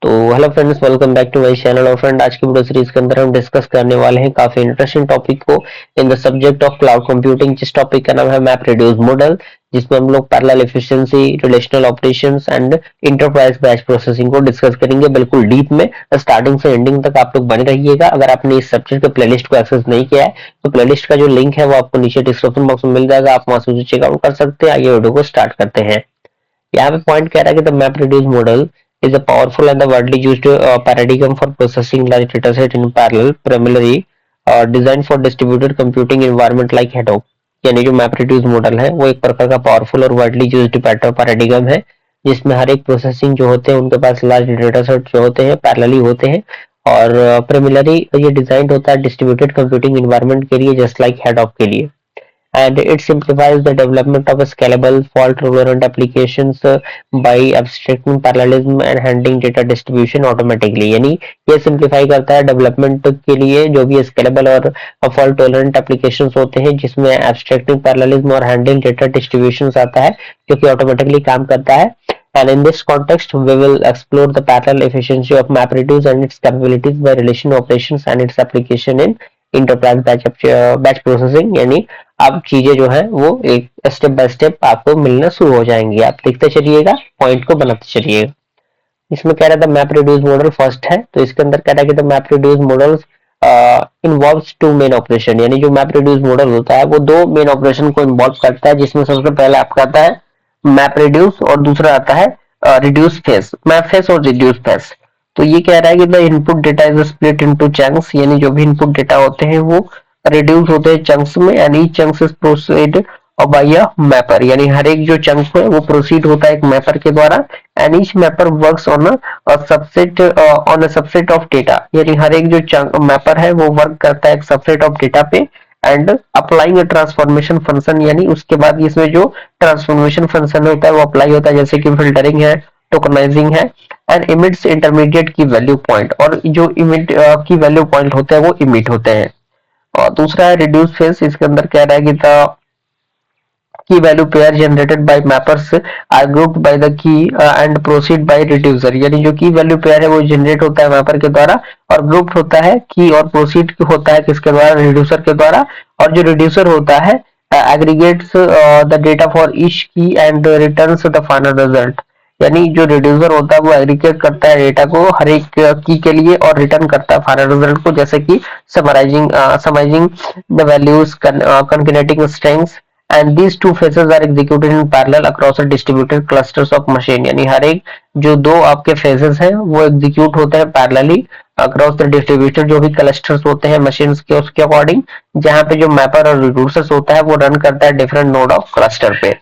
तो hello friends, welcome back to my channel. और friend, आज की वीडियो सीरीज के अंदर हम डिस्कस करने वाले हैं काफी इंटरेस्टिंग टॉपिक को in the subject of cloud computing, जिस टॉपिक का नाम है मैप रिड्यूस मॉडल, जिसमें हम लोग parallel efficiency, relational operations and enterprise batch processing को डिस्कस करेंगे बिल्कुल डीप में। स्टार्टिंग से एंडिंग तक आप लोग बने रहिएगा। अगर आपने इस सब्जेक्ट के प्लेलिस्ट को एक्सेस नहीं किया है तो प्लेलिस्ट का जो लिंक है वो आपको नीचे डिस्क्रिप्शन बॉक्स में मिल जाएगा, आप वहां से चेकआउट कर सकते हैं। आगे वीडियो को स्टार्ट करते हैं। यहाँ पे पॉइंट कह रहा है कि the map reduce model is a powerful and the widely used paradigm for processing large dataset in parallel, primarily designed for distributed computing environment like Hadoop। यानी जो मैप रिड्यूस मॉडल है वो एक प्रकार का पावरफुल और वाइडली यूज्ड पैराडिगम है, जिसमें हर एक प्रोसेसिंग जो होते हैं उनके पास लार्ज डेटा सेट जो होते हैं पैरेलली होते हैं। और primarily ये डिजाइन होता है डिस्ट्रीब्यूटेड कंप्यूटिंग एनवायरनमेंट के लिए, जस्ट लाइक हेडॉप के लिए। And it simplifies the development of a scalable, fault-tolerant applications by abstracting parallelism and handling data distribution automatically। यानी ये सिंप्लीफाई करता है डेवलपमेंट के लिए जो भी स्केलेबल और फॉल्ट टॉलरेंट एप्लीकेशंस होते हैं, जिसमें एब्स्ट्रैक्टिंग पैरेललिज्म और हैंडलिंग डेटा डिस्ट्रीब्यूशंस आता है जो कि ऑटोमेटिकली काम करता है। And in this context, we will explore the parallel efficiency of MapReduce and its capabilities by relation operations and its application in enterprise batch processing। यानी अब चीजें जो है वो एक स्टेप बाय स्टेप आपको मिलना शुरू हो जाएंगी। आप देखते चलिएगा, पॉइंट को बनाते चलिएगा। इसमें कह रहा था मैप रिड्यूस मॉडल फर्स्ट है, तो इसके अंदर कह रहा है कि the map reduce model involves two main operation. यानी जो मैप रिड्यूस मॉडल होता है वो दो मेन ऑपरेशन को इन्वॉल्व करता है, जिसमें सबसे पहले आपका आता है मैप रिड्यूस और दूसरा आता है रिड्यूस फेस, मैप फेस और रिड्यूस फेस। तो ये कह रहा है कि the input data is split into chunks. यानी जो भी इनपुट डेटा होते हैं वो रिड्यूस होते हैं चंक्स में, and each chunks is proceed bye a mapper. यानी हर एक जो चंक है वो प्रोसीड होता है एक मैपर के द्वारा, and each mapper works on a subset on a subset of data. यानी हर एक जो चंक मैपर है वो वर्क करता है एक सबसेट ऑफ डेटा पे, एंड अप्लाइंग ट्रांसफॉर्मेशन फंक्शन। यानी उसके बाद इसमें जो ट्रांसफॉर्मेशन फंक्शन होता है वो अप्लाई होता है, जैसे कि फिल्टरिंग है, टोकनाइजिंग है, एंड इमिट्स इंटरमीडिएट की वैल्यू पॉइंट। और जो इमिट की वैल्यू पॉइंट होते हैं वो इमिट होते हैं। और दूसरा है रिड्यूस फेस। इसके अंदर कह रहा है कि the key value pair generated by mappers are grouped by the key and proceed by reducer। यानी जो की वैल्यू पेयर है वो जनरेट होता है मैपर के द्वारा और ग्रुप होता है की और प्रोसीड होता है किसके द्वारा, रिड्यूसर के द्वारा। और जो रिड्यूसर होता है aggregates the data for each key and returns the final result। यानी जो रिड्यूसर होता है वो एग्रीगेट करता है डेटा को हर एक की के लिए और रिटर्न करता है फाइनल रिजल्ट को, जैसे कि summarising the values, concatenating strings. And these two phases are executed in parallel across a distributed clusters of machine. यानी हर एक जो दो आपके फेजेस हैं वो एग्जीक्यूट होते हैं पैरेलली अक्रॉस द डिस्ट्रीब्यूटेड जो भी क्लस्टर्स होते हैं मशीन्स के, उसके अकॉर्डिंग, जहां पे जो मैपर और रिड्यूसर्स होता है वो रन करता है डिफरेंट नोड ऑफ क्लस्टर पे।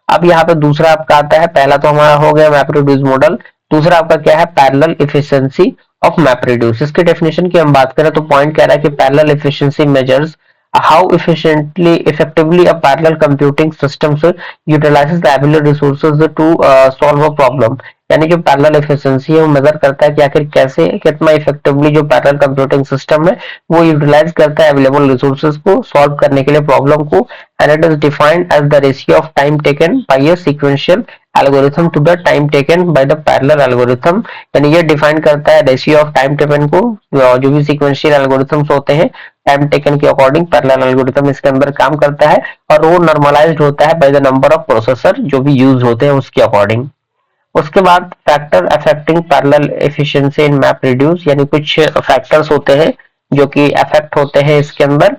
अब यहाँ पे दूसरा आपका आता है, पहला तो हमारा हो गया मैप रिड्यूस मॉडल, दूसरा आपका क्या है parallel efficiency of map reduce. इसके डेफिनेशन की हम बात करें तो पॉइंट कह रहा है कि parallel efficiency measures how effectively a parallel computing systems utilizes the available resources to solve a problem। यानी जो पैरेलल एफिशिएंसी है वो मेजर करता है कि आखिर कैसे कितना इफेक्टिवली जो पैरेलल कंप्यूटिंग सिस्टम है वो यूटिलाइज करता है अवेलेबल रिसोर्सेज को सॉल्व करने के लिए प्रॉब्लम को। And it is defined as the ratio of time taken by a sequential algorithm to the time taken by the parallel algorithm. यानी ये डिफाइन करता है रेशियो ऑफ टाइम टेकन को, जो भी सीक्वेंशियल एल्गोरिथम्स होते हैं टाइम टेकन के अकॉर्डिंग पैरेलल एल्गोरिथम इसके अंदर काम करता है, और वो नॉर्मलाइज्ड होता है by the number of processor जो भी यूज होते हैं उसके अकॉर्डिंग। उसके बाद फैक्टर अफेक्टिंग पैरेलल एफिशिएंसी इन मैप रिड्यूस। यानी कुछ फैक्टर्स होते हैं जो कि अफेक्ट होते हैं इसके अंदर,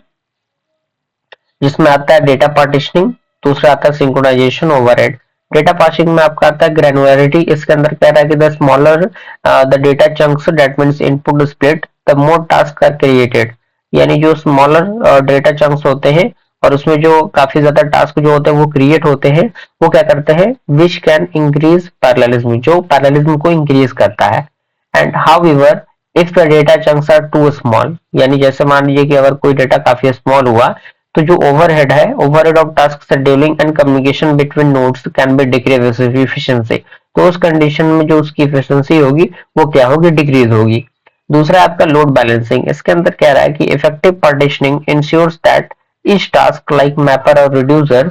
जिसमें आता है डेटा पार्टीशनिंग, दूसरा आता है सिंक्रोनाइजेशन ओवरहेड। डेटा पार्टीशनिंग में आपका आता है ग्रैनुलरिटी। इसके अंदर कह रहा है कि the smaller the data chunks that means input split the more task are created. यानी जो स्मॉलर डेटा चंक्स होते हैं और उसमें जो काफी ज्यादा टास्क जो होते हैं वो क्रिएट होते हैं, वो क्या करते हैं विच कैन इंक्रीज पैरेललिज्म, जो पैरेललिज्म को इंक्रीज करता है। And however if the data chunks are too small, यानी जैसे मान लीजिए कि अगर कोई डेटा काफी स्मॉल हुआ तो जो ओवरहेड है, overhead of task scheduling and communication between nodes can be decrease efficiency. तो उस कंडीशन में जो उसकी एफिशिएंसी होगी वो क्या होगी, डिक्रीज होगी। दूसरा आपका लोड बैलेंसिंग। इसके अंदर कह रहा है कि effective partitioning ensures that each task like mapper or reducer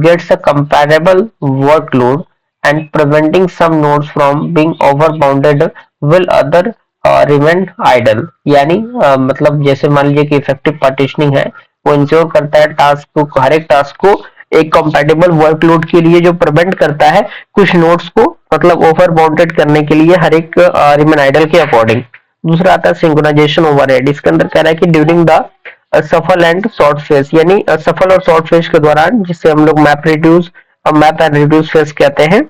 gets a comparable workload and preventing some nodes from being overbounded will other remain idle। यानी मतलब जैसे मान लीजिए कि इफेक्टिव पार्टीशनिंग है वो इंश्योर करता है टास्क को, हर एक टास्क को एक कंपैटिबल वर्कलोड के लिए जो प्रिवेंट करता है कुछ नोड्स को मतलब ओवर बाउंडेड करने के लिए हर एक रिमेन आइडल के अकॉर्डिंग। दूसरा आता है सिंक्रोनाइजेशन ओवरहेड। इसके अंदर कह रहा है कि ड्यूरिंग द सफल एंड शॉर्ट फेज, यानी सफल और शॉर्ट फेज के दौरान, जिससे हम लोग मैप एंड रिड्यूस फेज कहते हैं,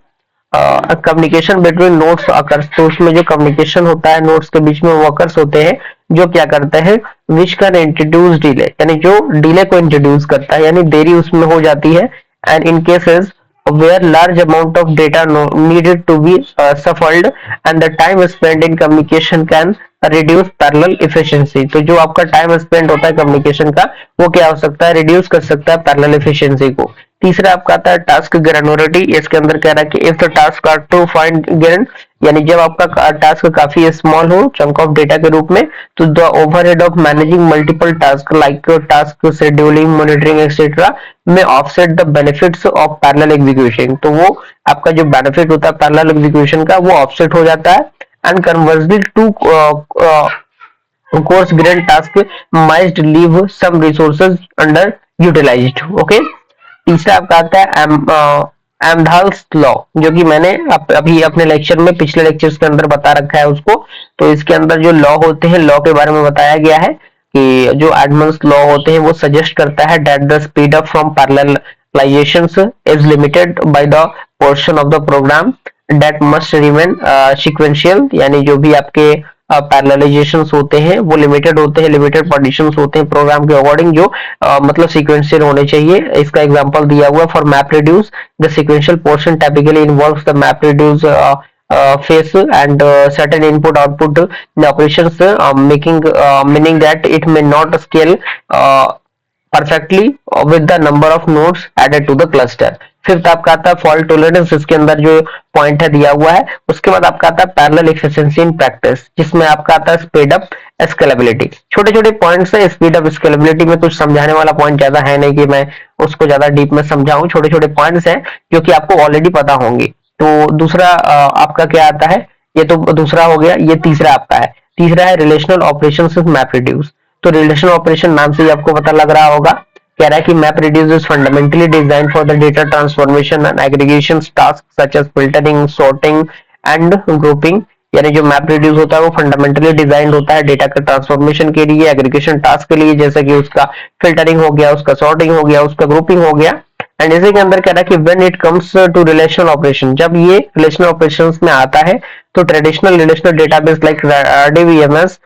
कम्युनिकेशन बिटवीन नोड्स अकर्स। तो उसमें जो कम्युनिकेशन होता है नोड्स के बीच में वो अकर्स होते हैं जो क्या करते हैं विच कैन इंट्रोड्यूस डिले, यानी जो डिले को इंट्रोड्यूस करता है, यानी देरी उसमें हो जाती है। And in cases where large amount of data needed to be shuffled and the time spent in communication can reduce parallel efficiency। तो जो आपका टाइम स्पेंड होता है कम्युनिकेशन का वो क्या हो सकता है, रिड्यूस कर सकता है पैरेलल एफिशिएंसी को। तीसरा आपका आता है टास्क ग्रैनुलरिटी। इसके अंदर कह रहा है कि if the task are too fine grained, यानी जब आपका टास्क काफी स्मॉल हो चंक ऑफ डेटा के रूप में, तो the overhead of managing multiple task like task scheduling monitoring etcetera may offset the benefits of parallel execution. तो वो आपका जो बेनिफिट होता है पैरेलल एग्जीक्यूशन का वो ऑफसेट हो जाता है। And conversely too coarse grained task might leave some resources underutilized. Okay, तीसरा आपका आता है एम्डाल्स लॉ, जो कि मैंने अभी अपने लेक्चर में पिछले लेक्चर्स के अंदर बता रखा है उसको। तो इसके अंदर जो लॉ होते हैं लॉ के बारे में बताया गया है कि जो एडमंड्स लॉ होते हैं वो सजेस्ट करता है that the speed up from parallelizations is limited by the portion of the program that must remain sequential. यानी जो भी आपके पैरेललाइजेशंस होते हैं वो लिमिटेड होते हैं, लिमिटेड पार्टीशंस होते हैं प्रोग्राम के अकॉर्डिंग जो मतलब सीक्वेंशियल होने चाहिए। इसका एग्जांपल दिया हुआ for map reduce the sequential portion typically involves the map reduce phase and certain input output operations meaning that it may not scale perfectly with the number of nodes added to the cluster। Fifth आपका आता है fault tolerance. इसके अंदर जो point है दिया हुआ है। उसके बाद आपका आता है पैरेलल एफिशिएंसी इन प्रैक्टिस, जिसमें आपका आता है स्पीड अप स्केलेबिलिटी। छोटे छोटे पॉइंट्स है, स्पीड अप स्केलेबिलिटी में कुछ समझाने वाला पॉइंट ज्यादा है नहीं कि मैं उसको ज्यादा डीप में समझाऊं, छोटे छोटे पॉइंट्स हैं जो कि आपको ऑलरेडी पता होंगे। तो दूसरा आपका क्या आता है, ये तो दूसरा हो गया, ये तीसरा आपका है। तीसरा है relational operations with map reduce. तो रिलेशनल ऑपरेशन नाम से ही आपको पता लग रहा होगा, कह रहा है कि map reduce is fundamentally design for the data transformation and aggregation task such as filtering sorting and grouping. यानी जो मैप रिड्यूस होता है वो फंडामेंटली डिजाइन होता है डेटा के ट्रांसफॉर्मेशन के लिए, एग्रीगेशन टास्क के लिए, जैसे कि उसका फिल्टरिंग हो गया, उसका सॉर्टिंग हो गया, उसका ग्रुपिंग हो गया। एंड इसी के अंदर कह रहा है कि when it comes to relational operation, जब ये रिलेशनल ऑपरेशंस में आता है तो traditional relational database like RDBMS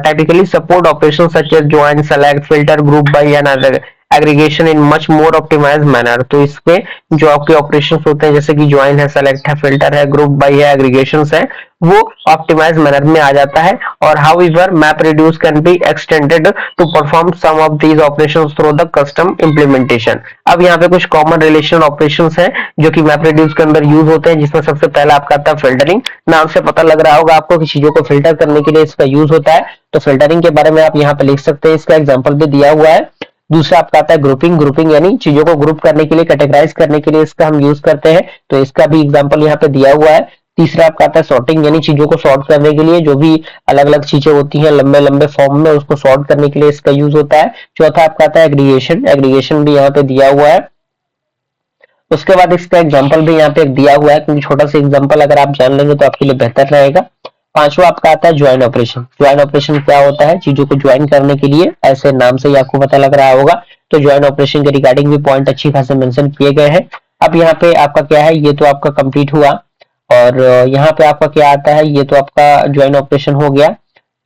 typically support operations such as join, select, filter, group by and aggregation in much more optimize manner. तो इसमें जो आपके ऑपरेशंस होते हैं जैसे कि ज्वाइन है, सेलेक्ट है, फिल्टर है, ग्रुप बाय है, एग्रीगेशंस है, वो ऑप्टिमाइज मैनर में आ जाता है। और however map reduce can be extended to perform some of these operations through the custom implementation. अब यहाँ पे कुछ कॉमन रिलेशनल ऑपरेशंस हैं जो कि मैप रिड्यूस के अंदर यूज होते हैं, जिसमें सबसे पहला आपका आता है फिल्टरिंग। नाम से पता लग रहा होगा आपको कि चीजों को फिल्टर करने के लिए इसका यूज होता है। तो फिल्टरिंग के बारे में आप यहाँ पे लिख सकते हैं, इसका एग्जाम्पल भी दिया हुआ है। दूसरा आपका आता है ग्रुपिंग। ग्रुपिंग यानी चीजों को ग्रुप करने के लिए, कैटेगराइज करने के लिए इसका हम यूज करते हैं, तो इसका भी एग्जांपल यहाँ पे दिया हुआ है। तीसरा आपका आता है सॉर्टिंग, यानी चीजों को सॉर्ट करने के लिए, जो भी अलग अलग चीजें होती हैं लंबे लंबे फॉर्म में उसको सॉर्ट करने के लिए इसका यूज होता है। चौथा आपका आता है एग्रीगेशन। एग्रीगेशन भी यहाँ पे दिया हुआ है। उसके बाद इसका एग्जाम्पल भी यहाँ पे दिया हुआ है, क्योंकि छोटा सा एग्जाम्पल अगर आप जान लेंगे तो आपके लिए बेहतर रहेगा। पांचवा आपका आता है ज्वाइन ऑपरेशन। ज्वाइन ऑपरेशन क्या होता है, चीजों को ज्वाइन करने के लिए, ऐसे नाम से ही आपको पता लग रहा होगा। तो ज्वाइन ऑपरेशन के रिगार्डिंग भी पॉइंट अच्छी खासे मेंशन किए गए हैं। अब यहाँ पे आपका क्या है, ये तो आपका कंप्लीट हुआ। और यहाँ पे आपका क्या आता है, ये तो आपका ज्वाइन ऑपरेशन हो गया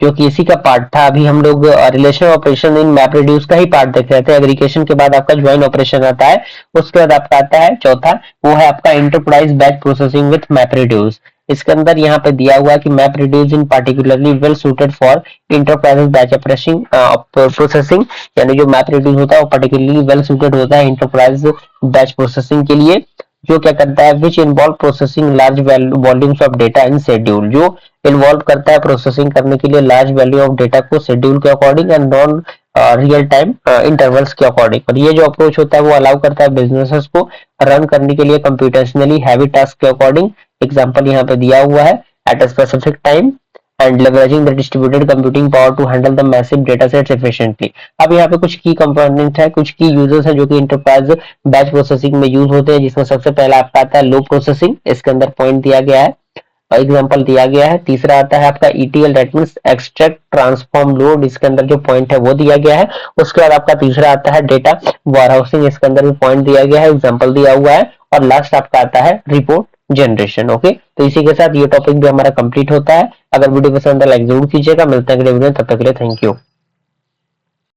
जो कि इसी का पार्ट था। अभी हम लोग relational operation in map reduce का ही पार्ट देख रहे थे। एग्रीगेशन के बाद आपका ज्वाइन ऑपरेशन आता है। उसके बाद आपका आता है चौथा, वो है आपका enterprise batch processing with map reduce. इसके अंदर यहाँ पे दिया हुआ है कि map reduce in particularly well suited for enterprise batch processing. यानी जो मैप रिड्यूस होता है वो पार्टिकुलरली वेल सूटेड होता है इंटरप्राइज बैच प्रोसेसिंग के लिए। जो क्या करता है, which involve processing large volumes of data in schedule, जो इन्वॉल्व करता है प्रोसेसिंग करने के लिए लार्ज वैल्यू ऑफ डेटा को शेड्यूल के according and non real time intervals के अकॉर्डिंग। और ये जो अप्रोच होता है वो अलाउ करता है बिजनेसेस को रन करने के लिए कंप्यूटेशनली हैवी टास्क के अकॉर्डिंग। एग्जांपल यहाँ पे दिया हुआ है, at a specific time and leveraging the distributed computing power to handle the massive data sets efficiently. अब यहाँ पे कुछ की कंपोनेंट है, कुछ की यूजर्स है जो कि इंटरप्राइज बैच प्रोसेसिंग में यूज होते हैं, जिसमें सबसे पहला आपका आता है लो प्रोसेसिंग, इसके अंदर पॉइंट दिया गया है, एग्जांपल दिया गया है। तीसरा आता है आपका ETL, that means extract transform load, इसके अंदर जो पॉइंट है वो दिया गया है। उसके बाद आपका तीसरा आता है डेटा वेयरहाउसिंग, इसके अंदर भी पॉइंट दिया गया है, एग्जांपल दिया हुआ है। और लास्ट आपका आता है रिपोर्ट जनरेशन। ओके, तो इसी के साथ ये टॉपिक भी हमारा कंप्लीट होता है। अगर वीडियो पसंद है लाइक जरूर कीजिएगा। मिलते हैं अगले वीडियो में, तब तक के लिए थैंक यू।